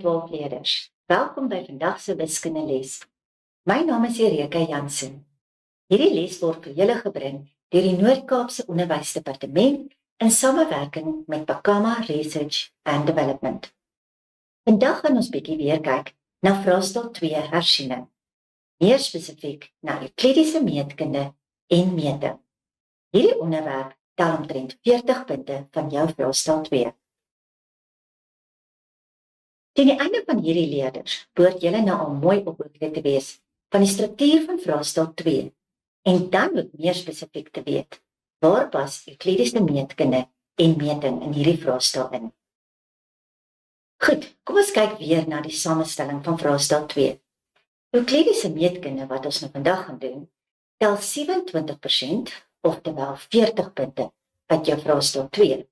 graad 12 leerders. Welkom by vandag se wiskundeles. My naam is Erika Jansen. Hierdie les word vir julle gebring deur die Noord-Kaapse Onderwysdepartement in samewerking met Bakama Research and Development. Vandag gaan ons bietjie weer kyk na vraestel 2 hersiening. Meer spesifiek na euklidiese meetkunde en meting. Hierdie onderwerp tel omtrent 40 punte van jou vraestel 2. Teen die einde van hierdie leerders behoort julle nou al mooi op hoogte te wees van die struktuur van vraestel 2 en dan ook meer spesifiek te weet waar pas euklidiese meetkunde en meting in hierdie vraestel in. Goed, kom ons kyk weer na die samestelling van vraestel 2. Euklidiese meetkunde wat ons nou vandag gaan doen, tel 27%, oftewel 40 punte uit jou vraestel 2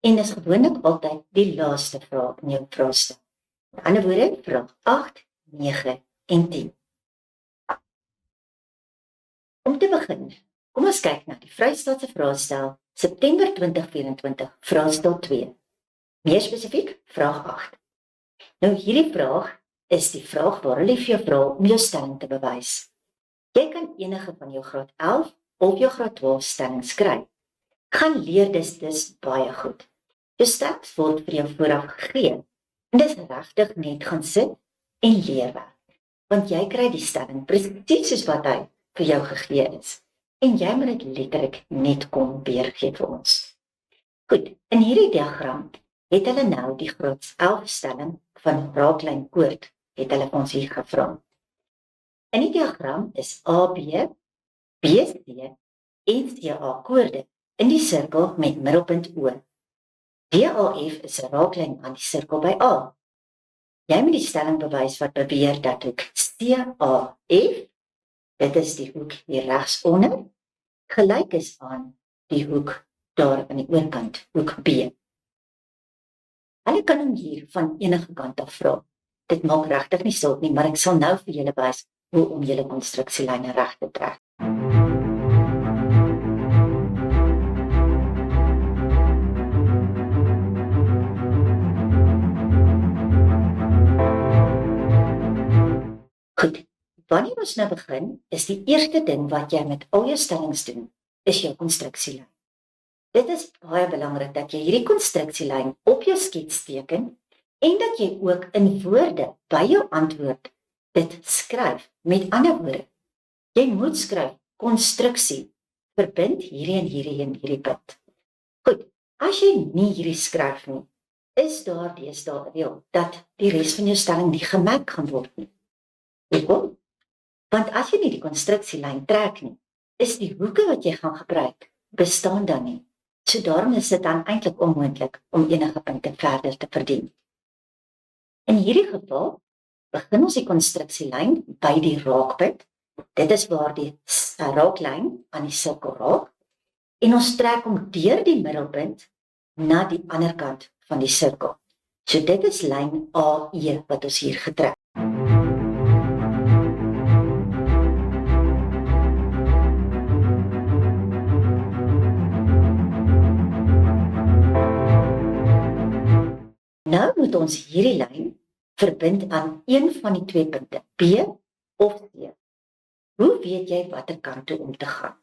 en is gewoonlik altyd die laaste vraag in jou vraestel. In ander woorde, vraag 8, 9 en 10. Om te begin, kom ons kyk na die Vrystaatse vraestel September 2024, vraestel 2. Meer spesifiek, vraag 8. Nou hierdie vraag is die vraag waar hulle vir jou vra om jou stelling te bewys. Jy kan enige van jou graad 11 of jou graad 12 stellings kry. Gaan leer dus baie goed. Jou stellings word vir jou vooraf gegee. En dis regtig net gaan sit en leer werk. Want jy kry die stelling presies soos wat hy vir jou gegee is. En jy moet dit letterlik net kom weergee vir ons. Goed, in hierdie diagram het hulle nou die graad 11 stelling van raaklynkoord het hulle ons hier gevra. In die diagram is AB, BC en CA koorde in die sirkel met middelpunt O. DAF is 'n raaklyn aan die sirkel by A. Jy moet die stelling bewys wat beweer dat hoek CAF, dit is die hoek hier regs onder, gelyk is aan die hoek daar aan die oorkant, hoek B. Hulle kan hom hier van enige kant af vra. Dit maak regtig nie saak nie, maar ek sal nou vir julle wys hoe om julle konstruksielyne reg te trek. Goed, wanneer ons nou begin, is die eerste ding wat jy met al jou stellings doen, is jou konstruksielyn. Dit is baie belangrik dat jy hierdie konstruksielyn op jou skets teken en dat jy ook in woorde by jou antwoord dit skryf. Met ander woorde, jy moet skryf konstruksie, verbind hierdie en hierdie en hierdie punt. Goed, as jy nie hierdie skryf nie, is daar deesdae 'n reël dat die res van jou stelling nie gemerk gaan word nie. Hoekom? Want as jy nie die konstruksielyn trek nie, is die hoeke wat jy gaan gebruik, bestaan dan nie. So daarom is dit dan eintlik onmoontlik om enige punte verder te verdien. In hierdie geval, begin ons die konstruksielyn by die raakpunt. Dit is waar die raaklyn aan die sirkel raak. En ons trek hom deur die middelpunt na die ander kant van die sirkel. So dit is lyn AE wat ons hier getrek. Nou moet ons hierdie lyn verbind aan een van die twee punte, B of C. Hoe weet jy watter kant toe om te gaan?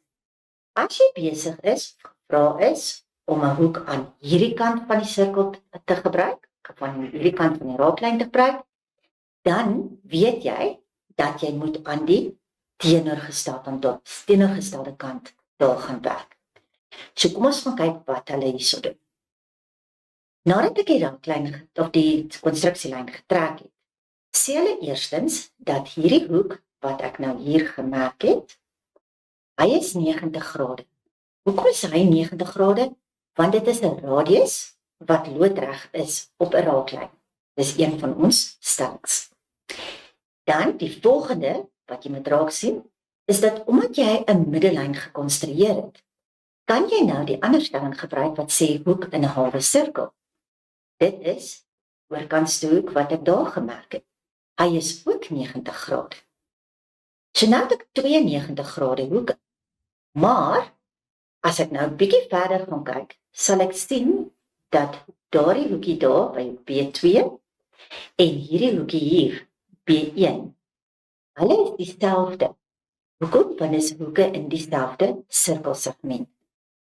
As jy besig is, vra is om 'n hoek aan hierdie kant van die sirkel te gebruik, van hierdie kant van die raaklyn te gebruik, dan weet jy dat jy moet aan die teenoorgestelde kant daar gaan werk. So kom ons gaan kyk wat hulle hierso doen. Nadat ek die raaklyn of die konstruksielyn getrek het, sê hulle eerstens dat hierdie hoek wat ek nou hier gemerk het, hy is 90 grade. Hoekom is hy 90 grade? Want dit is 'n radius wat loodreg is op 'n raaklyn. Dis een van ons stellings. Dan die volgende wat jy moet raak sien, is dat omdat jy 'n middellyn gekonstrueer het, kan jy nou die ander stelling gebruik wat sê hoek in 'n halwe sirkel. Dit is oorkantste hoek wat ek daar gemerk het. Hy is ook 90 grade. So nou het ek 92 grade hoeke. Maar as ek nou 'n bietjie verder gaan kyk, sal ek sien dat daardie hoekie daar by B2 En hierdie hoekie hier, B1, hulle is dieselfde. Hoekom? Want is hoeke in dieselfde sirkelsegment.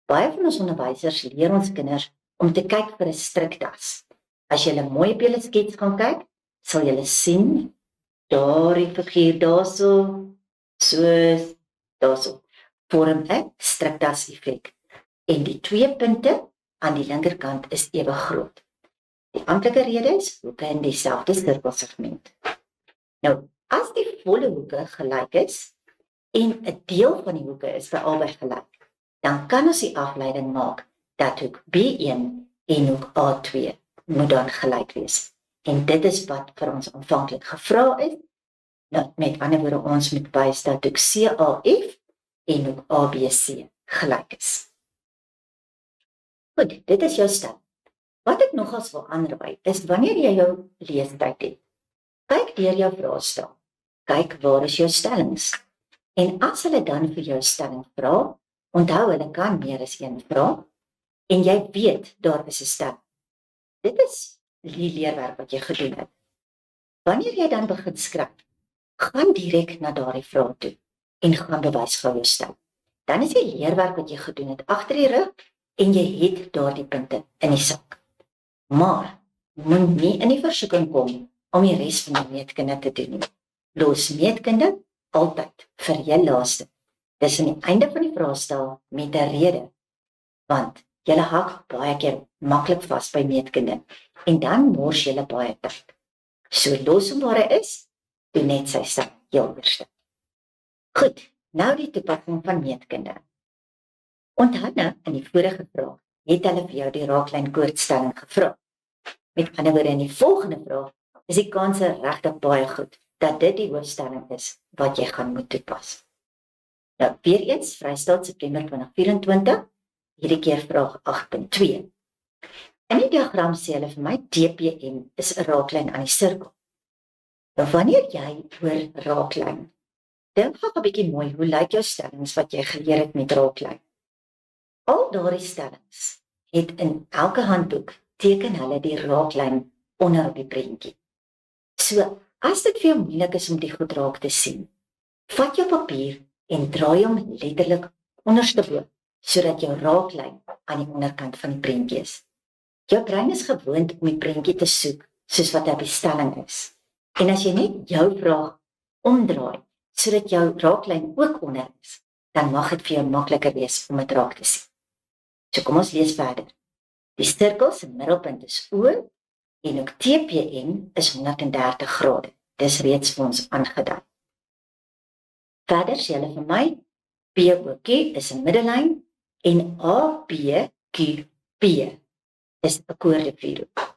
Baie van ons onderwysers leer ons kinders om te kyk vir 'n strikdas. As jy 'n mooi op julle skets gaan kyk, sal jy sien daardie figuur daarso, soos daarso, vorm 'n strikdas effek. En die 2 punte aan die linkerkant is ewe groot. Die amptelike rede is hoeke in dieselfde sirkelsegment. Nou, as die volle hoeke gelyk is en 'n deel van die hoeke is vir albei gelyk, dan kan ons die afleiding maak dat hoek B1 en hoek A2 moet dan gelyk wees. En dit is wat vir ons aanvanklik gevra is. Nou, met ander woorde, ons moet wys dat hoek CAF en hoek ABC gelyk is. Goed, dit is jou stelling. Wat ek nogals wil aanraai is wanneer jy jou leestyd het, kyk deur jou vraestel. Kyk waar is jou stellings. En as hulle dan vir jou stelling vra, onthou hulle kan meer as een vra, en jy weet daar is 'n stelling. Dit is die leerwerk wat jy gedoen het. Wanneer jy dan begin skryf, gaan direk na daardie vraag toe en gaan bewys gou jou stelling. Dan is die leerwerk wat jy gedoen het agter die rug en jy het daardie punte in die sak. Maar moet nie in die versoeking kom om die res van die meetkunde te doen nie. Los meetkunde altyd vir jou laaste. Dis aan die einde van die vraestel met 'n rede, want jy hak baie keer maklik vas by meetkunde en dan mors jy baie tyd. So los hom waar hy is, doen net sy sak heel eerste. Goed, nou die toepassing van meetkunde. Onthou nou in die vorige vraag het hulle vir jou die raaklyn koordstelling gevra. Met ander woorde in die volgende vraag is die kanse regtig baie goed dat dit die hoofstelling is wat jy gaan moet toepas. Nou, weer eens, Vrystaat September 2024, hierdie keer vraag 8.2. In die diagram sê hulle vir my, DPM is 'n raaklyn aan die sirkel. Nou, wanneer jy hoor raaklyn, dink gou 'n bietjie mooi, hoe lyk jou stellings wat jy geleer het met raaklyn? Al daardie stellings het in elke handboek teken hulle die raaklyn onder op die prentjie. So, as dit vir jou moeilik is om die goed raak te sien, vat jou papier en draai hom letterlik onderste bo, sodat jou raaklyn aan die onderkant van die prentjie is. Jou brein is gewoond om die prentjie te soek, soos wat op die stelling is. En as jy net jou vraag omdraai, sodat jou raaklyn ook onder is, dan mag dit vir jou makliker wees om dit raak te sien. So kom ons lees verder. Die sirkel se middelpunt is O en ook TPM is 130 grade. Dis reeds vir ons aangedui. Verder sê hulle vir my, POQ is 'n middellyn en ABQP is 'n koordevierhoek.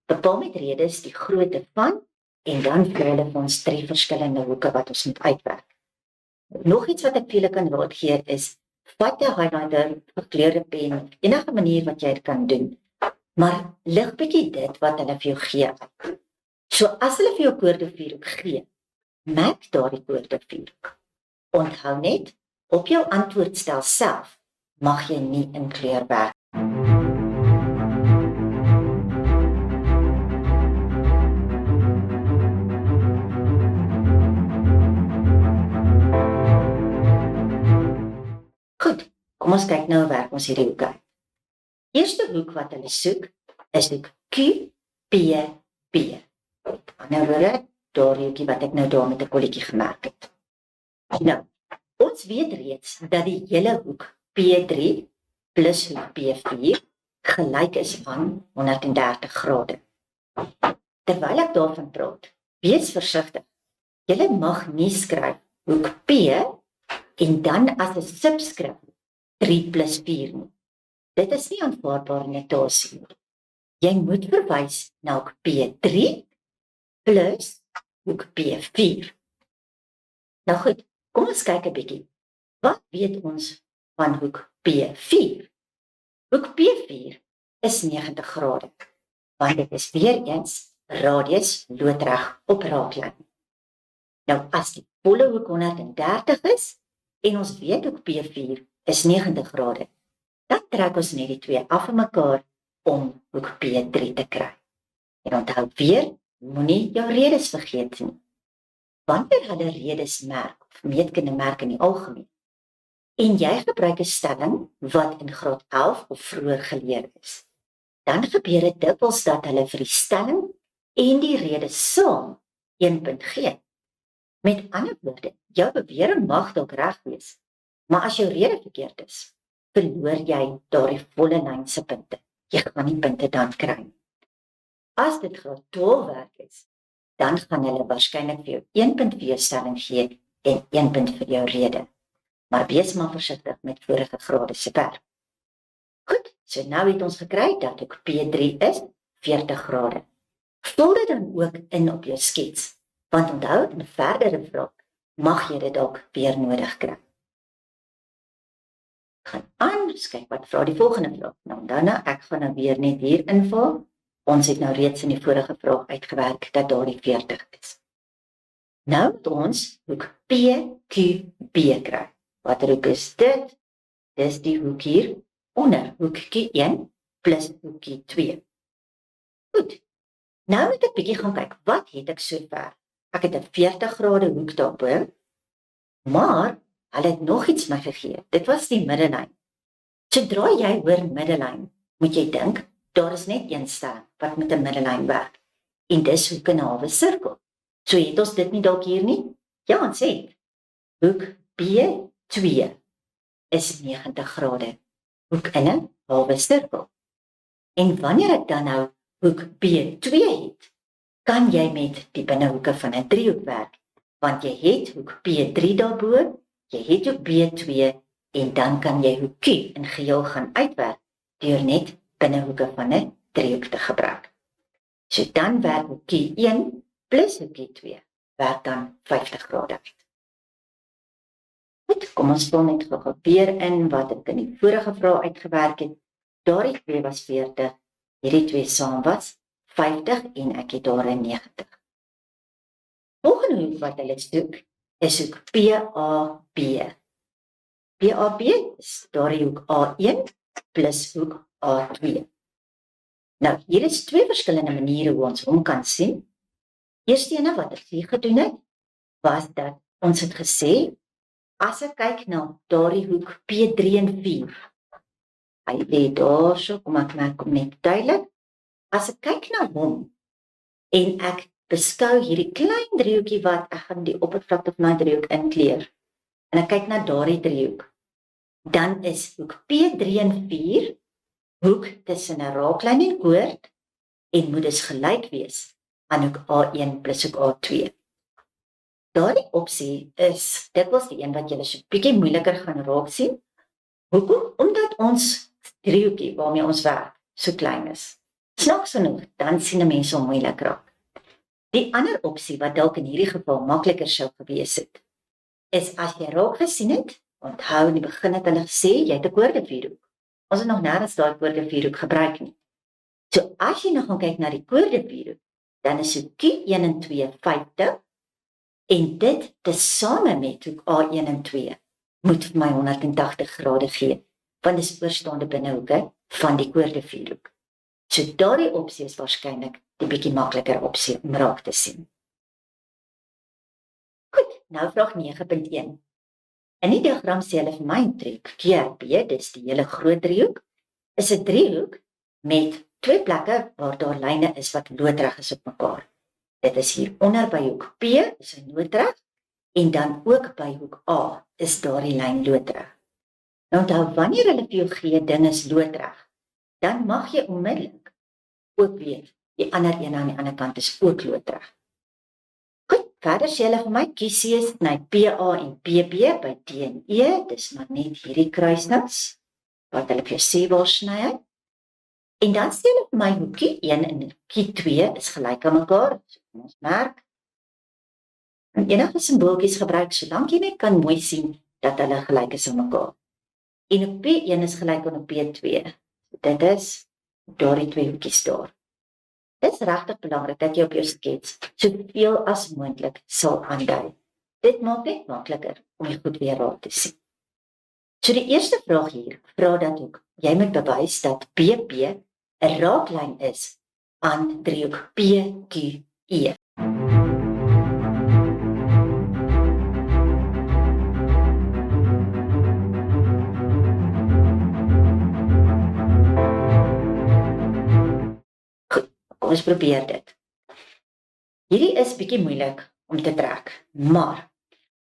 Bepaal met redes die grootte van en dan gee hulle vir ons 3 verskillende hoeke wat ons moet uitwerk. Nog iets wat ek vir julle kan raad gee is, vat 'n highlighter, 'n gekleurde pen, op enige manier wat jy dit kan doen, maar lig bietjie dit wat hulle vir jou gee uit. So as hulle vir jou koordevierhoek gee, merk daardie koordevierhoek. Onthou net, op jou antwoordstel self mag jy nie in kleur werk. Goed, kom ons kyk nou hoe werk ons hierdie hoeke. Eerste hoek wat hulle soek is hoek QPB. Met ander woorde, daardie hoekie wat ek nou daar met 'n kolletjie gemerk het. Nou, ons weet reeds dat die hele hoek P3 plus hoek P4 gelyk is aan 130 grade. Terwyl ek daarvan praat, wees versigtig. Jy mag nie skryf hoek P en dan as 'n subskrip 3 plus 4 nie. Dit is nie aanvaarbare notasie nie. Jy moet verwys na hoek P3 plus hoek P4. Nou goed, kom ons kyk 'n bietjie. Wat weet ons van hoek P4? Hoek P4 is 90 grade, want dit is weer eens radius loodreg op raaklyn. Nou as die volle hoek 130 is, en ons weet hoek P4 is 90 grade, dan trek ons net die twee af van mekaar om hoek P3 te kry. En onthou weer, moenie jou redes vergeet nie. Wanneer hulle redes merk, of meetkunde merk in die algemeen, en jy gebruik 'n stelling wat in graad 11 of vroeër geleer is, dan gebeur dit dikwels dat hulle vir die stelling en die rede saam 1 punt gee. Met ander woorde, jou bewering mag dalk reg wees, maar as jou rede verkeerd is, verloor jy daardie volle lyn se punte. Jy gaan nie punte dan kry nie. As dit graad 12 werk is, dan gaan hulle waarskynlik vir jou 1 punt vir jou stelling gee en 1 punt vir jou rede. Maar wees maar versigtig met vorige grade se werk. Goed, so nou het ons gekry dat ook P3 is 40 grade. Vul dit dan ook in op jou skets, want onthou, in 'n verdere vraag mag jy dit dalk weer nodig kry. Gaan aan, kyk wat vra die volgende vraag. Nou, ek gaan nou weer net hier invul. Ons het nou reeds in die vorige vraag uitgewerk dat daar die 40 is. Nou moet ons hoek PQB kry. Watter hoek is dit? Dis die hoek hier onder, hoekie 1 plus hoekie 2. Goed, nou moet ek bietjie gaan kyk, wat het ek sover? Ek het 'n 40 grade hoek daarbo, maar hulle het nog iets my gegee. Dit was die middellyn. Sodra jy hoor middellyn, moet jy dink, daar is net een stelling wat met 'n middellyn werk. En dis hoek in 'n halwe sirkel. So het ons dit nie dalk hier nie? Ja, ons het. Hoek B2 is 90 grade. Hoek in 'n halwe sirkel. En wanneer ek dan nou hoek B2 het, kan jy met die binnehoeke van 'n driehoek werk, want jy het hoek P3 daarbo, jy het hoek B2 en dan kan jy hoek Q in geheel gaan uitwerk deur net binnehoeke van 'n driehoek te gebruik. So dan werk hoek Q1 plus hoek Q2 werk dan 50 grade uit. Goed, kom ons vul net gou weer in wat ek in die vorige vraag uitgewerk het. Daardie 2 was 40, hierdie 2 saam was 50 en ek het daar 'n 90. Volgende hoek wat hulle soek is hoek PAB. PAB is daardie hoek A1 plus hoek A2. Nou, hier is 2 verskillende maniere hoe ons hom kan sien. Eerste ene wat ek hier gedoen het, was dat ons het gesê, as ek kyk na daardie hoek P3 en 4, hy lê daarso, kom ek maak hom net duidelik. As ek kyk na hom, en ek beskou hierdie klein driehoekie wat ek gaan die oppervlakte van my driehoek inkleur, en ek kyk na daardie driehoek, dan is hoek P3 en 4 hoek tussen 'n raaklyn en koord en moet dus gelyk wees aan hoek A1 plus hoek A2. Daardie opsie is dikwels die een wat julle so bietjie moeiliker gaan raak sien. Hoekom? Omdat ons driehoekie waarmee ons werk so klein is. Snaaks genoeg, dan sien 'n mens hom moeilik raak. Die ander opsie wat dalk in hierdie geval makliker sou gewees het, is as jy raak gesien het, onthou in die begin het hulle gesê jy het 'n koorde-vierhoek. Ons het nog nêrens daai koorde-vierhoek gebruik nie. So as jy nou gaan kyk na die koorde-vierhoek, dan is hoek Q1 en 2 50 en dit tesame met hoek A1 en 2 moet vir my 180 grade gee, want dis oorstaande binnehoeke van die koorde-vierhoek. So daardie opsie is waarskynlik die bietjie makliker opsie om raak te sien. Goed, nou vraag 9.1. In die diagram sê hulle vir my 'n driehoek QRB, dis die hele groot driehoek, is 'n driehoek met 2 plekke waar daar lyne is wat loodreg is op mekaar. Dit is hier onder by hoek P, is 'n loodreg, en dan ook by hoek A is daardie lyn loodreg. Nou onthou, wanneer hulle vir jou gee ding is loodreg, dan mag jy onmiddellik ook weet, die ander een aan die ander kant is ook loodreg. Goed, verder sê hulle vir my, kies is sny PA en PB by D en E, dis maar net hierdie kruisings, wat hulle vir jou sê waar sny hy. En dan sê hulle vir my, hoekie 1 en hoekie 2 is gelyk aan mekaar, so kom ons merk. En enige simbooltjies gebruik, solank jy net kan mooi sien, dat hulle gelyk is aan mekaar. En hoek P1 is gelyk aan hoek P2, dit is daardie 2 hoekies daar. Dit is regtig belangrik dat jy op jou skets soveel as moontlik sal aandui. Dit maak dit makliker om die goed weer raak te sien. So die eerste vraag hier, vra dat ook, jy moet bewys dat BP 'n raaklyn is aan driehoek PQE. E. Goed, kom ons probeer dit. Hierdie is bietjie moeilik om te trek, maar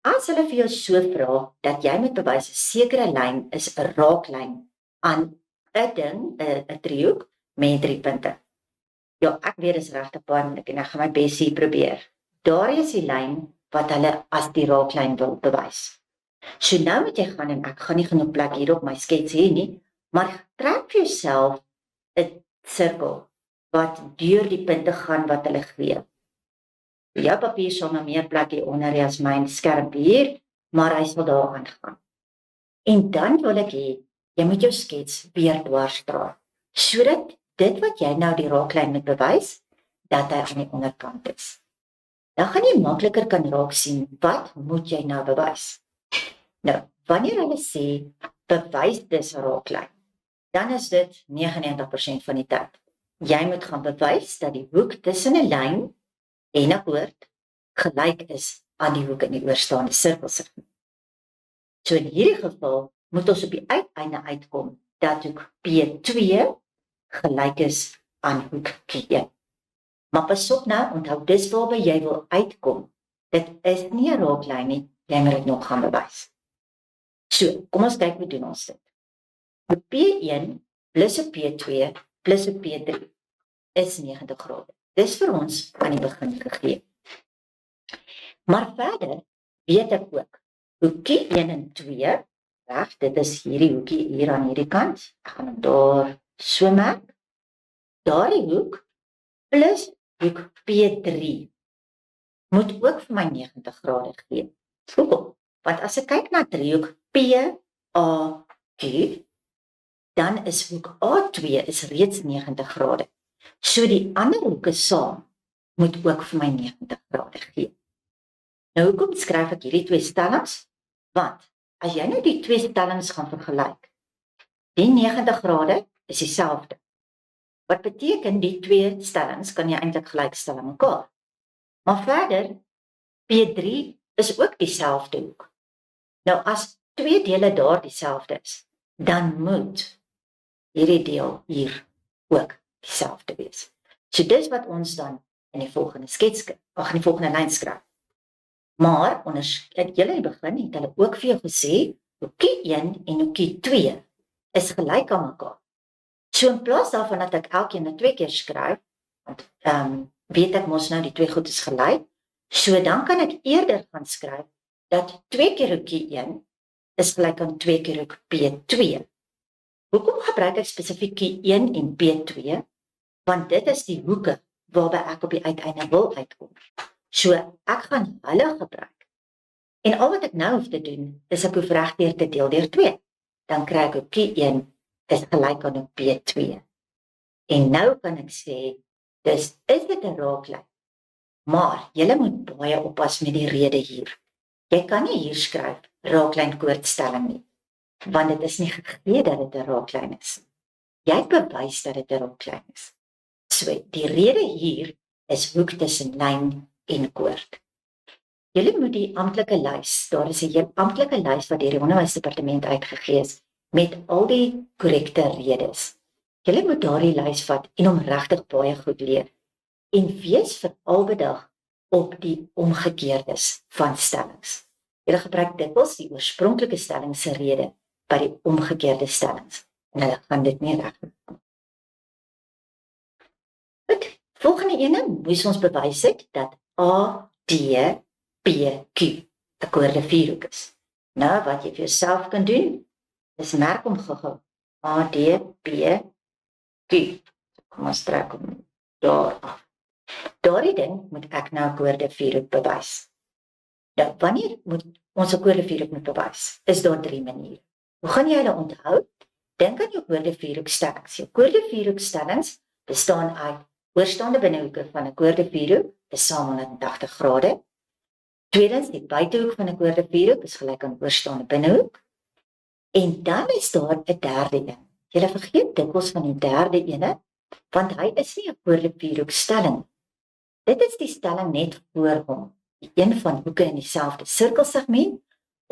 as hulle vir jou so vra dat jy moet bewys 'n sekere lyn is 'n raaklyn aan 'n ding, 'n driehoek met 3 punte. Ja, ek weet dis regtig baie moeilik en ek gaan my bes hier probeer. Daar is die lyn wat hulle as die raaklyn wil bewys. So nou moet jy gaan en ek gaan nie genoeg plek hier op my skets hê nie, maar trek vir jouself 'n sirkel wat deur die punte gaan wat hulle gee. Jou papier sal nou meer plek hier onder as my skerm hier, maar hy sal daar aangaan. En dan wil ek hê, jy moet jou skets weer dwars dra, sodat dit wat jy nou die raaklyn moet bewys, dat hy aan die onderkant is. Dan gaan jy makliker kan raak sien, wat moet jy nou bewys? Nou, wanneer hulle sê, bewys dis 'n raaklyn, dan is dit 99% van die tyd. Jy moet gaan bewys dat die hoek tussen 'n lyn en 'n woord gelyk is aan die hoek in die oorstaande sirkelsegment. So in hierdie geval moet ons op die uiteinde uitkom dat hoek P2 gelyk is aan hoek Q1. Maar pas op nou, onthou dis waarby jy wil uitkom. Dit is nie 'n raaklyn nie, jy moet dit nog gaan bewys. So, kom ons kyk hoe doen ons dit. 'n P1 plus 'n P2 plus 'n P3 is 90 grade. Dis vir ons aan die begin gegee. Maar verder weet ek ook, hoekie 1 en 2, reg, dit is hierdie hoekie hier aan hierdie kant, ek gaan hom daar so merk, daardie hoek plus hoek P3 moet ook vir my 90 grade gee. Hoekom? Want as ek kyk na driehoek PAQ, dan is hoek A2 is reeds 90 grade. So die ander hoeke saam moet ook vir my 90 grade gee. Nou hoekom skryf ek hierdie twee stellings? Want as jy nou die twee stellings gaan vergelyk, die 90 grade is dieselfde. Wat beteken die twee stellings kan jy eintlik gelykstel aan mekaar. Maar verder, P3 is ook dieselfde hoek. Nou as twee dele daar dieselfde is, dan moet hierdie deel hier ook dieselfde wees. So dis wat ons dan in die volgende skets, in die volgende lyn skryf. Maar onderskeid julle in die begin het hulle ook vir jou gesê, hoekie 1 en hoekie 2 is gelyk aan mekaar. So in plaas daarvan dat ek elkeen net 2 keer skryf, want weet ek mos nou die twee goed is gelyk, so dan kan ek eerder gaan skryf dat 2 keer hoekie 1 is gelyk aan 2 keer hoek P2. Hoekom gebruik ek spesifiek Q1 en P2? Want dit is die hoeke waarby ek op die uiteinde wil uitkom. So ek gaan hulle gebruik. En al wat ek nou hoef te doen, is ek hoef regdeur te deel deur 2. Dan kry ek Q1 is gelyk aan P2. En nou kan ek sê, dis is dit 'n raaklyn. Maar jy moet baie oppas met die rede hier. Jy kan nie hier skryf raaklyn koordstelling nie, want dit is nie gegee dat dit 'n raaklyn is. Jy bewys dat dit 'n raaklyn is. So die rede hier is hoek tussen lyn en koord. Julle moet die amptelike lys, daar is 'n hele amptelike lys wat deur die Onderwysdepartement uitgegee is met al die korrekte redes. Julle moet daardie lys vat en hom regtig baie goed leer en wees veral bedag op die omgekeerdes van stellings. Julle gebruik dikwels die oorspronklike stelling se rede by die omgekeerde stellings en hulle gaan dit nie reg doen. Goed, volgende ene moes ons bewys het dat ADPQ 'n koorde vierhoek is. Nou wat jy vir jouself kan doen, is merk hom gou-gou. ADPQ. Kom ons trek hom daar af. Daardie ding moet ek nou 'n koorde vierhoek bewys. Nou, wanneer moet ons 'n koorde vierhoek moet bewys? Is daar 3 maniere. Hoe gaan jy hulle onthou? Dink aan jou koorde vierhoekstellings. Jou koorde vierhoekstellings bestaan uit oorstaande binnehoeke van 'n koorde vierhoek is saam 180 grade. Tweedens, die buitehoek van 'n koorde vierhoek is gelyk aan oorstaande binnehoek. En dan is daar 'n derde een. Jy vergeet dikwels van die derde ene, want hy is nie 'n koorde vierhoekstelling. Dit is die stelling net voor hom. Die een van hoeke in dieselfde sirkelsegment,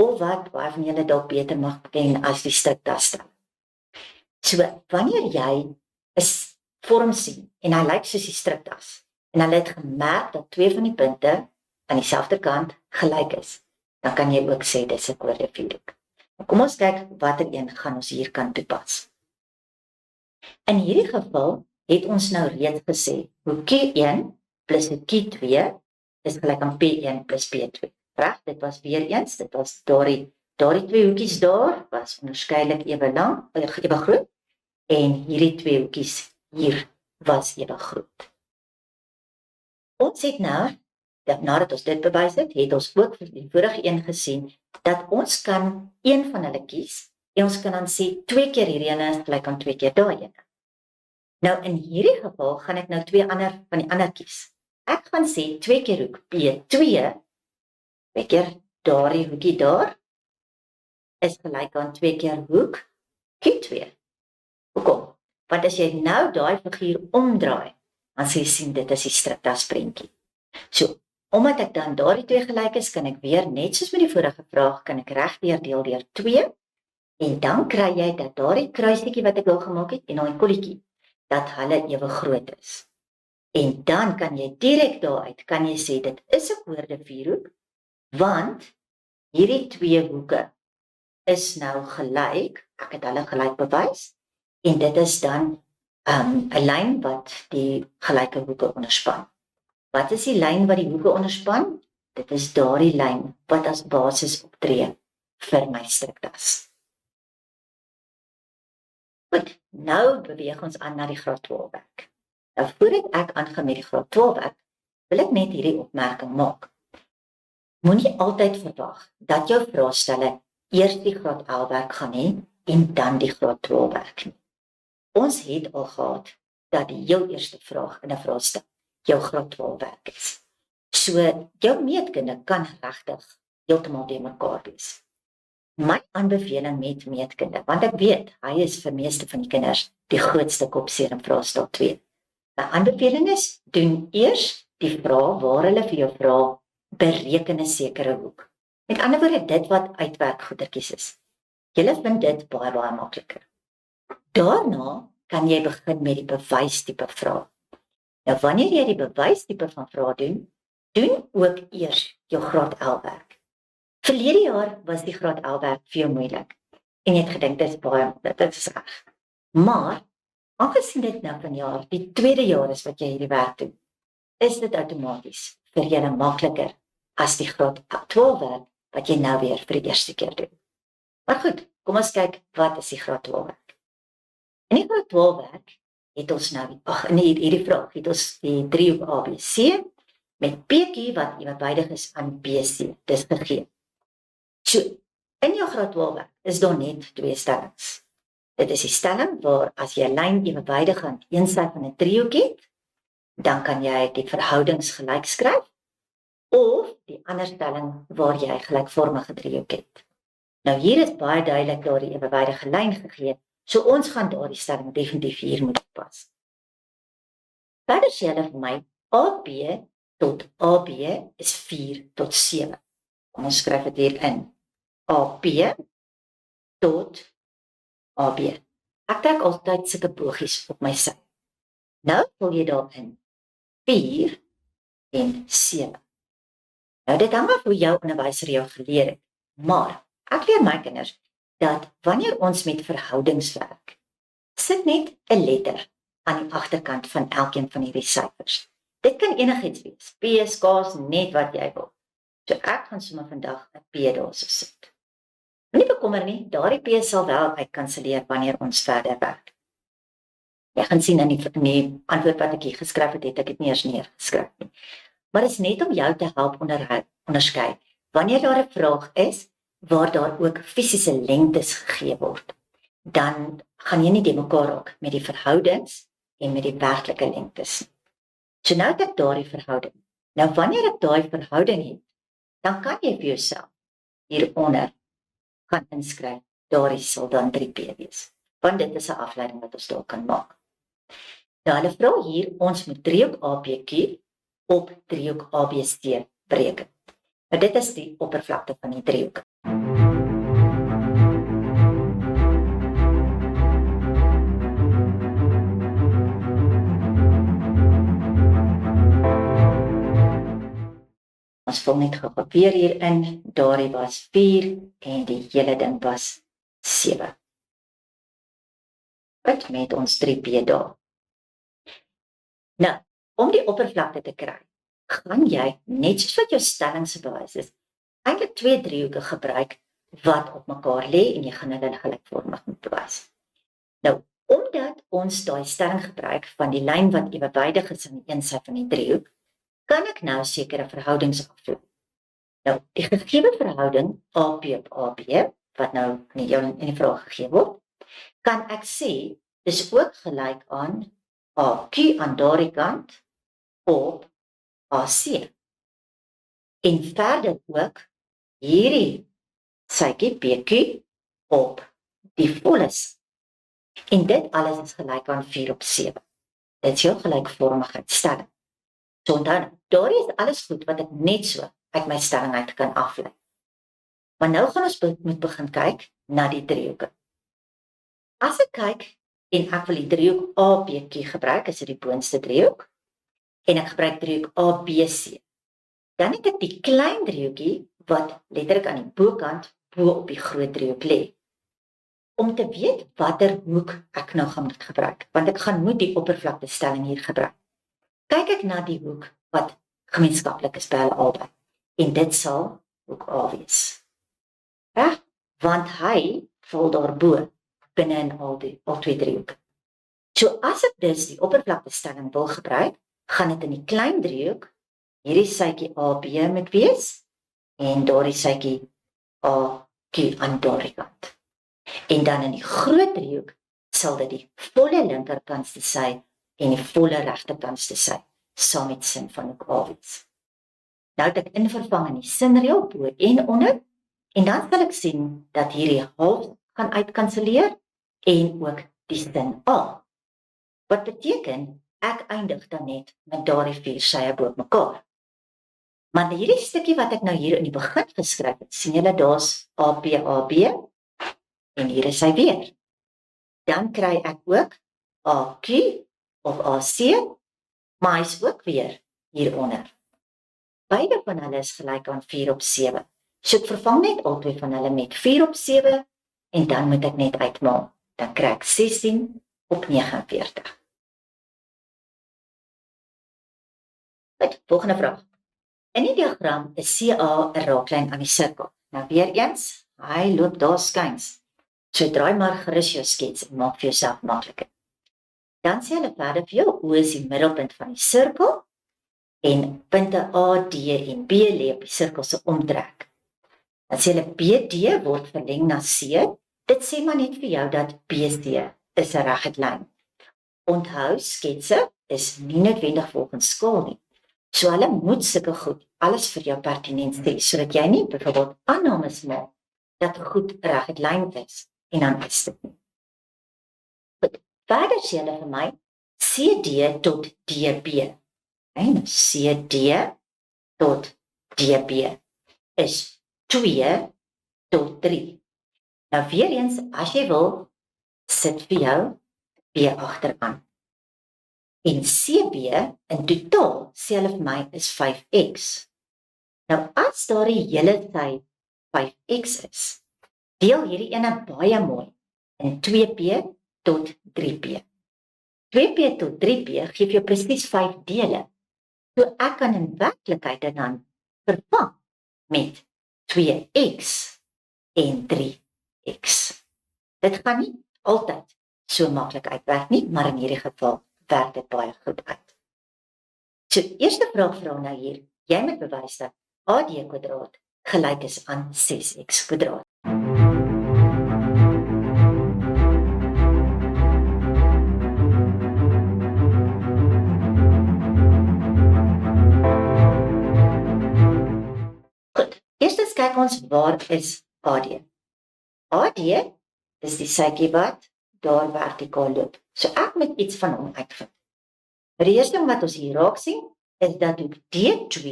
of wat baie van julle dalk beter mag ken as die struktasstelling. So, wanneer jy 'n vorm sien, en hy lyk soos die struktas, en hulle het gemerk dat twee van die punte aan dieselfde kant gelyk is, dan kan jy ook sê dis 'n koördinaatvierhoek. Kom ons kyk watter een gaan ons hier kan toepas. In hierdie geval het ons nou reeds gesê, hoekie 1 plus hoekie 2 is gelyk aan P1 plus P2. Reg, dit was weer eens, dit was daardie twee hoekies daar was onderskeidelik ewe lank, ewe groot, en hierdie twee hoekies hier was ewe groot. Ons het nou, nadat ons dit bewys het, het ons ook vir die vorige een gesien, dat ons kan een van hulle kies, en ons kan dan sê, 2 keer hierdie ene is gelyk aan 2 keer daai ene. Nou, in hierdie geval gaan ek nou 2 ander van die ander kies. Ek gaan sê 2 keer hoek P2, 2 keer daardie hoekie daar, is gelyk aan 2 keer hoek Q2. Hoekom? Want as jy nou daai figuur omdraai, dan sê jy sien dit is die struktas prentjie. So, omdat ek dan daardie 2 gelyk is, kan ek weer, net soos met die vorige vraag, kan ek regdeur deel deur 2, en dan kry jy dat daardie kruisietjie wat ek wil gemaak het, en daai kolletjie, dat hulle ewe groot is. En dan kan jy direk daaruit, kan jy sê, dit is 'n koördinaatvierhoek, want hierdie 2 hoeke is nou gelyk, ek het hulle gelyk bewys, en dit is dan 'n lyn wat die gelyke hoeke onderspan. Wat is die lyn wat die hoeke onderspan? Dit is daardie lyn wat as basis optree vir my struktas. Goed, nou beweeg ons aan na die graad 12 werk. Nou voordat ek aangaan met die graad 12 werk, wil ek net hierdie opmerking maak. Moenie altyd verwag dat jou vraestelle eers die graad 11 werk gaan hê en dan die graad 12 werk nie. Ons het al gehad dat die heel eerste vraag in 'n vraestel jou graad 12 werk is. So jou meetkunde kan regtig heeltemal te mekaar wees. My aanbeveling met meetkunde, want ek weet, hy is vir meeste van die kinders die grootste kopseer in vraestel 2. My aanbeveling is, doen eers die vraag waar hulle vir jou vra, bereken 'n sekere hoek. Met ander woorde, dit wat uitwerk goedertjies is. Julle vind dit baie makliker. Daarna kan jy begin met die bewystipe vraag. Nou, wanneer jy die bewystipe van vraag doen ook eers jou graad 11 werk. Verlede jaar was die graad 11 werk vir jou moeilik, en jy het gedink, dit is reg. Maar, aangesien dit nou vanjaar die tweede jaar is wat jy hierdie werk doen, is dit outomaties vir julle makliker as die graad 12 werk, wat jy nou weer vir die eerste keer doen. Maar goed, kom ons kyk, wat is die graad 12 werk? In die graad 12 werk, het ons nou, hierdie vraag, het ons die driehoek ABC, met PQ wat ewewydig is aan BC, dis gegee. So, in jou graad 12 werk, is daar net 2 stellings. Dit is die stelling waar, as jy 'n lyn ewewydig aan een sy van 'n driehoek het, dan kan jy die verhoudings gelyk skryf, of die ander stelling waar jy gelykvormige driehoek het. Nou hier is baie duidelik daardie ewewydige lyn gegee, so ons gaan daardie stelling definitief hier moet pas. Verder sê hulle vir my, AB tot AB is 4 tot 7. Kom ons skryf dit hier in. AP tot AB. Ek trek altyd sulke bogies op my sy. Nou vul jy daarin 4 en 7. Nou dit hang af hoe jou onderwyser jou geleer het, maar ek leer my kinders dat wanneer ons met verhoudings werk, sit net 'n letter aan die agterkant van elkeen van hierdie syfers. Dit kan enigiets wees, P, K's, net wat jy wil. So ek gaan sommer vandag 'n P daar so sit. Moenie bekommer nie, daardie P sal wel uitkanselleer wanneer ons verder werk. Jy gaan sien in die antwoord wat ek hier geskryf het, het ek dit nie eers neergeskryf nie. Maar dit is net om jou te help onderskei. Wanneer daar 'n vraag is, waar daar ook fisiese lengtes gegee word, dan gaan jy nie te mekaar raak met die verhoudings en met die werklike lengtes. So nou het ek daardie verhouding. Nou wanneer ek daai verhouding het, dan kan jy vir jouself hieronder gaan inskryf, daardie sal dan 3P wees. Want dit is 'n afleiding wat ons daar kan maak. Nou hulle vra hier, ons moet driehoek APQ op driehoek ABC bereken. Nou dit is die oppervlakte van die driehoek. Ons vul net gou weer hierin, daardie was 4 en die hele ding was 7. Goed, met ons 3p daar. Nou, om die oppervlakte te kry, gaan jy, net soos wat jou stelling se bewys is, eintlik 2 driehoeke gebruik wat op mekaar lê en jy gaan hulle gelykvormig moet bewys. Nou, omdat ons daai stelling gebruik van die lyn wat ewewydig is aan die een sy van die driehoek, kan ek nou sekere verhoudings aflei. Nou, die gegee verhouding AP op AB, wat nou in die vraag gegee word, kan ek sê, is ook gelyk aan AQ aan daardie kant op AC. En verder ook hierdie sytjie PQ op die volles. En dit alles is gelyk aan 4 op 7. Dit is jou gelykvormigheidstelling. So onthou, daar is alles goed wat ek net so uit my stelling uit kan aflei. Maar nou gaan ons moet begin kyk na die driehoeke. As ek kyk en ek wil die driehoek ABQ gebruik, is dit die boonste driehoek, en ek gebruik driehoek ABC, dan het ek die klein driehoekie wat letterlik aan die bokant bo op die groot driehoek lê. Om te weet watter hoek ek nou gaan moet gebruik, want ek gaan moet die oppervlaktestelling hier gebruik. Kyk ek na die hoek wat gemeenskaplik is by hulle albei, en dit sal hoek A wees. Reg? Want hy val daarbo binne in al twee driehoeke. So as ek dus die oppervlaktestelling wil gebruik, gaan dit in die klein driehoek hierdie sytjie AB moet wees en daardie sytjie AQ aan daardie kant. En dan in die groot driehoek sal dit die volle linkerkantste sy en die volle regterkantste sy saam met sin van hoek A wees. Nou het ek invervang in die sinreël bo en onder, en dan sal ek sien dat hierdie half gaan uitkanselleer en ook die sin A. Wat beteken, ek eindig dan net met daardie 4 sye bo mekaar. Maar hierdie stukkie wat ek nou hier in die begin geskryf het, sien julle daar's APAB en hier is hy weer. Dan kry ek ook AQ of AC, maar hy is ook weer hieronder. Beide van hulle is gelyk aan 4 op 7. So ek vervang net albei van hulle met 4 op 7 en dan moet ek net uitmaak. Dan kry ek 16 op 49. Goed, volgende vraag. In die diagram is CA 'n raaklyn aan die sirkel. Nou weer eens, hy loop daar skuins. So draai maar gerus jou skets en maak vir jouself makliker. Dan sê hulle verder vir jou, O is die middelpunt van die sirkel en punte A, D en B lê op die sirkel se omtrek. Dan sê hulle BD word verleng na C. Dit sê maar net vir jou dat BC is 'n reguit lyn. Onthou, sketse is nie noodwendig volgens skaal nie. So hulle moet sulke goed alles vir jou pertinent sê, sodat jy nie byvoorbeeld aannames maak dat goed reguit lyn is en dan is dit nie. Goed, verder sê hulle vir my CD tot DB. En CD tot DB is 2 tot 3. Nou weer eens, as jy wil, sit vir jou B agteraan. En CB in totaal sê hulle vir my is 5x. Nou as daar die hele tyd 5x is, deel hierdie ene baie mooi in 2p tot 3p. 2p tot 3p gee vir jou presies 5 dele. So ek kan in werklikheid dit dan vervang met 2x en 3x. Dit gaan nie altyd so maklik uitwerk nie, maar in hierdie geval werk dit baie goed uit. So, eerste vraag vra nou hier, jy moet bewys dat AD² gelyk is aan 6x². Goed, eerstens kyk ons waar is AD. AD is die sytjie wat daar vertikaal loop. So ek moet iets van hom uitvind. Die eerste ding wat ons hier raak sien, is dat hoek D2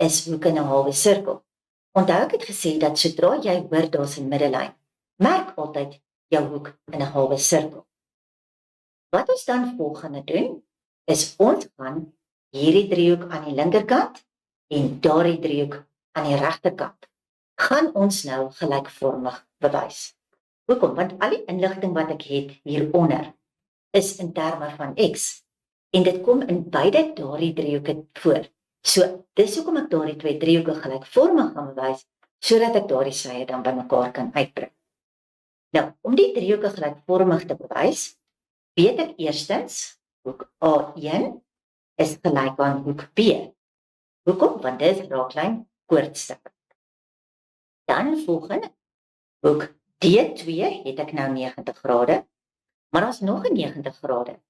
is hoek in 'n halwe sirkel. Onthou ek het gesê dat sodra jy hoor daar's 'n middelyn, merk altyd jou hoek in 'n halwe sirkel. Wat ons dan volgende doen, is ons gaan hierdie driehoek aan die linkerkant en daardie driehoek aan die regterkant gaan ons nou gelykvormig bewys. Hoekom? Want al die inligting wat ek het hieronder is in terme van x en dit kom in beide daardie driehoeke voor. So dis hoekom ek daardie twee driehoeke gelykvormig gaan bewys sodat ek daardie sye dan bymekaar kan uitbring. Nou, om die driehoeke gelykvormig te bewys, weet ek eerstens hoek A1 is gelyk aan hoek B. Hoekom? Want dit is raaklyn koordstuk. Dan volgende, hoek D2 het ek nou 90 grade, maar daar's nog 'n 90 grade.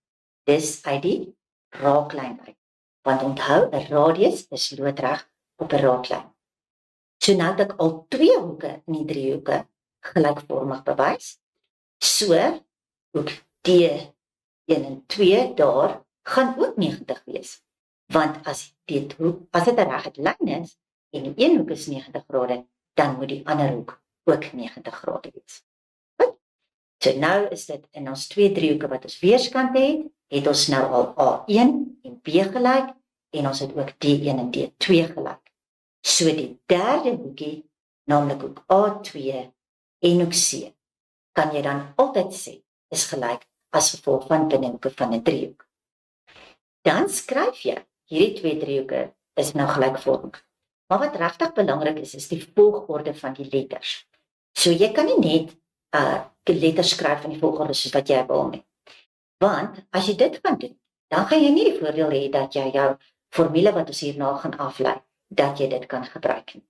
Dis uit die raaklyn uit. Want onthou, 'n radius is loodreg op 'n raaklyn. So nou het ek al twee hoeke in die driehoeke gelykvormig bewys. So hoek D1 en 2 daar gaan ook 90 wees. Want as dit 'n regte lyn is en die een hoek is 90 grade, dan moet die ander hoek ook 90 grade wees. Goed. So nou is dit in ons twee driehoeke wat ons weerskante het ons nou al A1 en B gelyk en ons het ook D1 en D2 gelyk. So die derde hoekie, naamlik hoek A2 en hoek C, kan jy dan altyd sê is gelyk as gevolg van binnehoeke van 'n driehoek. Dan skryf jy hierdie twee driehoeke is nou gelykvormig. Maar wat regtig belangrik is die volgorde van die letters. So jy kan nie net die letters skryf in die volgorde soos wat jy wil nie. Want as jy dit gaan doen, dan gaan jy nie die voordeel hê dat jy jou formule wat ons hierna gaan aflei, dat jy dit kan gebruik nie.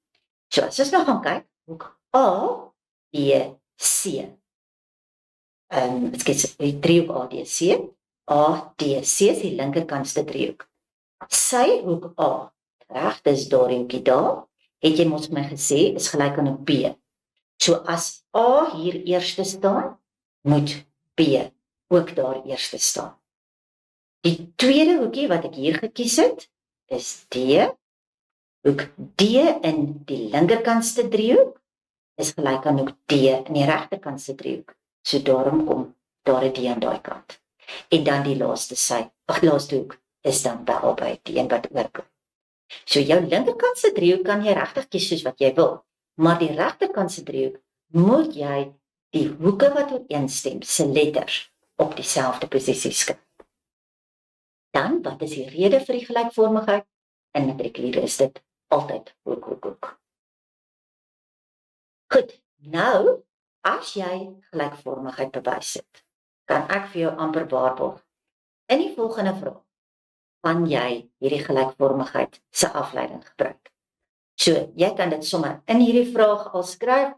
So as ons nou gaan kyk, hoek A, B, C. Die driehoek ADC. ADC is die linkerkantste driehoek. Sy hoek A, reg, dis daardie hoekie daar, het jy mos my gesê, is gelyk aan hoek B. So as A hier eerste staan, moet B ook daar eerste staan. Die tweede hoekie wat ek hier gekies het, is D. Hoek D in die linkerkantste driehoek is gelyk aan hoek D in die regterkantste driehoek. So daarom kom daar 'n D aan daai kant. En dan die laaste hoek is dan by albei die een wat oorkom. So jou linkerkantste driehoek kan jy regtig kies soos wat jy wil, maar die regterkantste driehoek moet jy die hoeke wat ooreenstem se letters op dieselfde posisie skryf. Dan, wat is die rede vir die gelykvormigheid? In matrikuliere is dit altyd hoek. Goed, nou, as jy gelykvormigheid bewys het, kan ek vir jou amper waarborg. In die volgende vraag, kan jy hierdie gelykvormigheid se afleiding gebruik. So, jy kan dit sommer in hierdie vraag al skryf,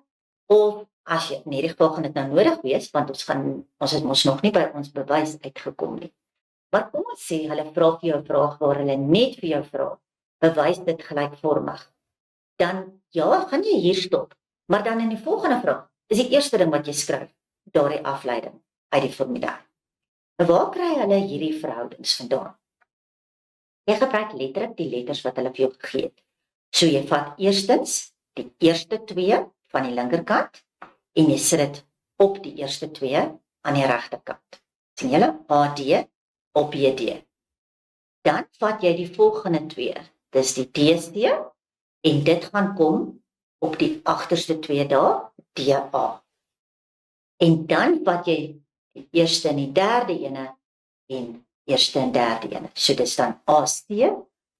of as jy in hierdie geval gaan dit nou nodig wees, want ons het mos nog nie by ons bewys uitgekom nie. Maar kom ons sê, hulle vra vir jou 'n vraag waar hulle net vir jou vra, bewys dit gelykvormig. Dan, ja, gaan jy hier stop, maar dan in die volgende vraag, is die eerste ding wat jy skryf, daardie afleiding uit die formule. Waar kry hulle hierdie verhoudings vandaan? Jy gebruik letterlik die letters wat hulle vir jou gegee het. So jy vat eerstens die eerste twee van die linkerkant en jy sit dit op die eerste twee aan die regterkant. Sien julle? AD op BD. Dan vat jy die volgende twee. Dis die DC en dit gaan kom op die agterste twee daar, DA. En dan vat jy die eerste en die derde ene en eerste en derde ene. So dis dan AC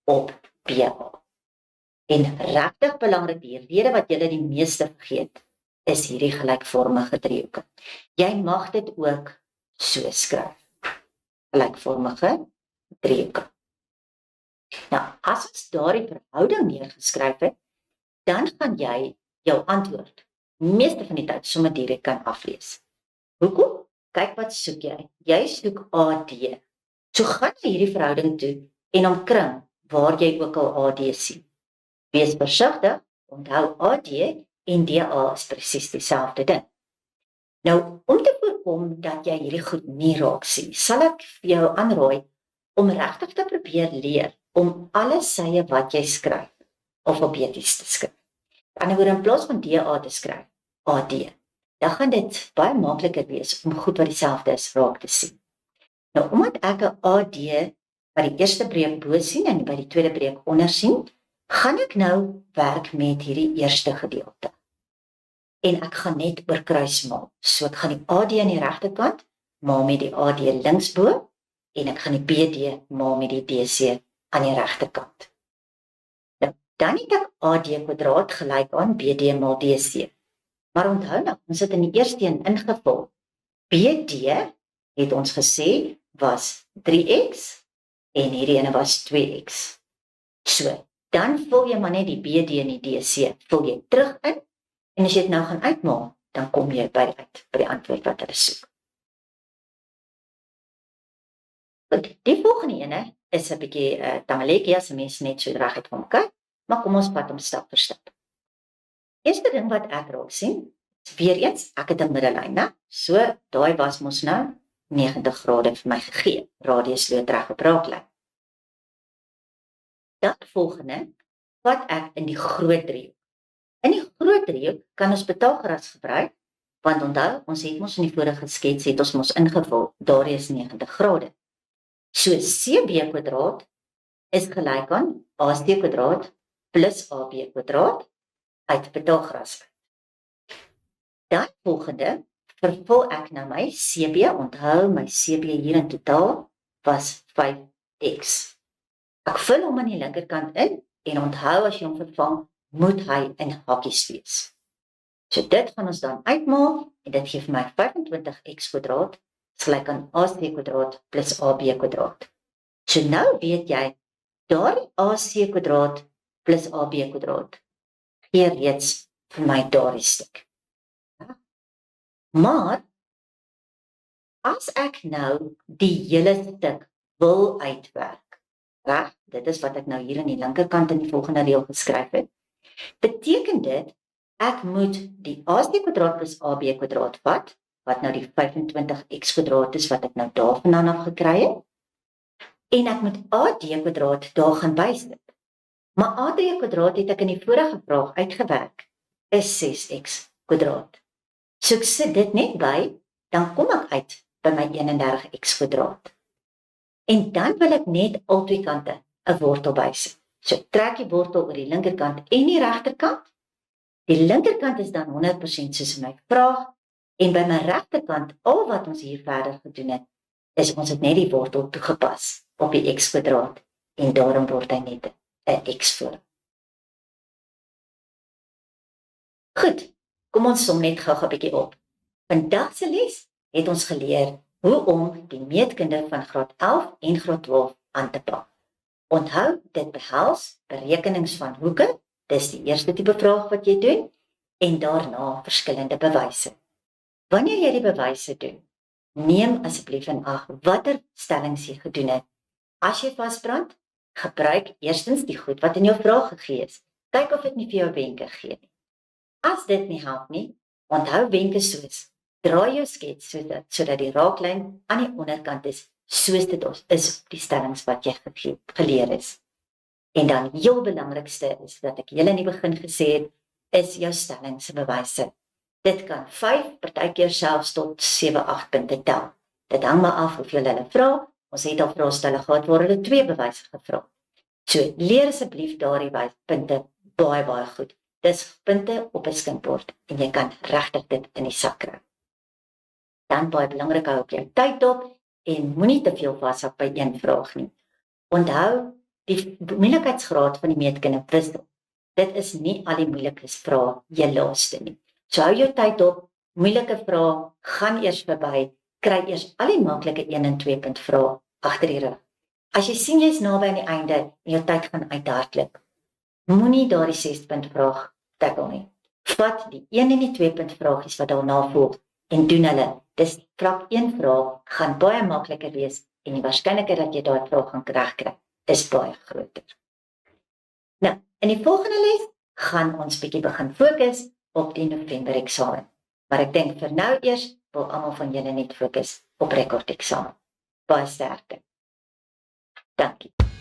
op BA. En regtig belangrik, die rede wat julle die meeste vergeet, is hierdie gelykvormige driehoeke. Jy mag dit ook so skryf. Gelykvormige driehoeke. Nou, as ons daardie verhouding neergeskryf het, dan gaan jy jou antwoord meeste van die tyd sommer direk kan aflees. Hoekom? Kyk wat soek jy. Jy soek AD. So gaan jy hierdie verhouding toe en omkring waar jy ook al AD sien. Wees versigtig, onthou AD en DA is presies dieselfde ding. Nou, om te voorkom dat jy hierdie goed nie raak sien, sal ek vir jou aanraai om regtig te probeer leer om alle sye wat jy skryf alfabeties te skryf. Aan die ander woord, in plaas van DA te skryf, AD. Dan gaan dit baie makliker wees om goed wat dieselfde is raak te sien. Nou, omdat ek 'n AD by die eerste breek bo sien en by die tweede breek onder sien, gaan ek nou werk met hierdie eerste gedeelte. En ek gaan net oorkruis maak. So ek gaan die AD aan die regterkant maal met die AD linksbo en ek gaan die BD maal met die DC aan die regterkant. Nou, dan het ek AD kwadraat gelyk aan BD maal DC. Maar onthou nou, ons het in die eerste een ingevul. BD het ons gesê was 3x en hierdie ene was 2x. So, dan vul jy maar net die BD en die DC, vul jy terug in, en as jy dit nou gaan uitmaak, dan kom jy by die antwoord wat hulle soek. Goed, die volgende ene is 'n bietjie tamaletjie as 'n mens net so reg het van kyk, maar kom ons vat hom stap vir stap. Eerste ding wat ek raak sien, is weer eens, ek het 'n middellyn, né? So, daai was mos nou 90 grade vir my gegee, radius loodreg op raaklyn. Dan volgende, wat ek in die groot driehoek. In die groot driehoek kan ons Pythagoras gebruik, want onthou, ons het mos in die vorige skets het ons mos ingevul, daar is 90 grade. So CB kwadraat is gelyk aan AC kwadraat plus AB kwadraat uit Pythagoras. Dan volgende, vervul ek nou my CB, onthou my CB hier in totaal was 5x. Ek vul hom aan die linkerkant in en onthou as jy hom vervang, moet hy in hakies wees. So dit gaan ons dan uitmaak en dit gee vir my 25x kwadraat is gelyk aan AC kwadraat plus AB kwadraat. So nou weet jy, daardie AC kwadraat plus AB kwadraat gee reeds vir my daardie stuk. Maar, as ek nou die hele stuk wil uitwerk, reg, dit is wat ek nou hier aan die linkerkant in die volgende reël geskryf het, beteken dit, ek moet die AC kwadraat plus AB kwadraat vat, wat nou die 25x kwadraat is, wat ek nou daarvandaan af gekry het, en ek moet AD kwadraat daar gaan bysit. Maar AD kwadraat het ek in die vorige vraag uitgewerk, is 6x kwadraat. So ek sit dit net by, dan kom ek uit by my 31x kwadraat. En dan wil ek net al twee kante 'n wortel bysit. So trek die wortel oor die linkerkant en die regterkant. Die linkerkant is dan 100% soos in my vraag, en by my regterkant, al wat ons hier verder gedoen het, is ons het net die wortel toegepas op die x kwadraat, en daarom word hy net 'n x voor. Goed, kom ons som net gou 'n bietjie op. Vandag se les het ons geleer hoe om die meetkunde van graad 11 en graad 12 aan te pak. Onthou, dit behels berekenings van hoeke, dis die eerste tipe vraag wat jy doen, en daarna verskillende bewyse. Wanneer jy die bewyse doen, neem asseblief in ag watter stellings jy gedoen het. As jy vasbrand, gebruik eerstens die goed wat in jou vraag gegee is. Kyk of dit nie vir jou wenke gee nie. As dit nie help nie, onthou wenke soos, draai jou skets sodat die raaklyn aan die onderkant is, soos dit is op die stellings wat jy geleer is. En dan heel belangrikste is, dat ek julle in die begin gesê het, is jou stellingsbewyse. Dit kan 5, partykeer selfs tot 7, 8 punte tel. Dit hang maar af hoeveel hulle vra. Ons het al vraestelle gehad waar hulle 2 bewyse gevra. So, leer asseblief daardie punte baie, baie goed. Dis punte op 'n skinkbord en jy kan regtig dit in die sak kry. Dan baie belangrik, hou op jou tyd dop en moenie te veel vashou by een vraag nie. Onthou, die moeilikheidsgraad van die meetkunde wissel. Dit is nie al die moeilikes vrae jy laaste nie. So hou jou tyd op, moeilike vrae, gaan eers verby, kry eers al die maklike 1 en 2 punt vrae agter die rug. As jy sien jy's naby aan die einde en jou tyd gaan uithardloop, moenie daardie 6 punt vraag tackle nie. Vat die 1 en die 2 punt vraagies wat daarna volg en doen hulle. Dis vlak 1 vraag gaan baie makliker wees en die waarskynlikheid dat jy daai vraag gaan regkry is baie groter. Nou, in die volgende les gaan ons bietjie begin fokus op die November eksamen. Maar ek dink vir nou eers wil almal van julle net fokus op rekordeksamen. Baie sterkte. Dankie.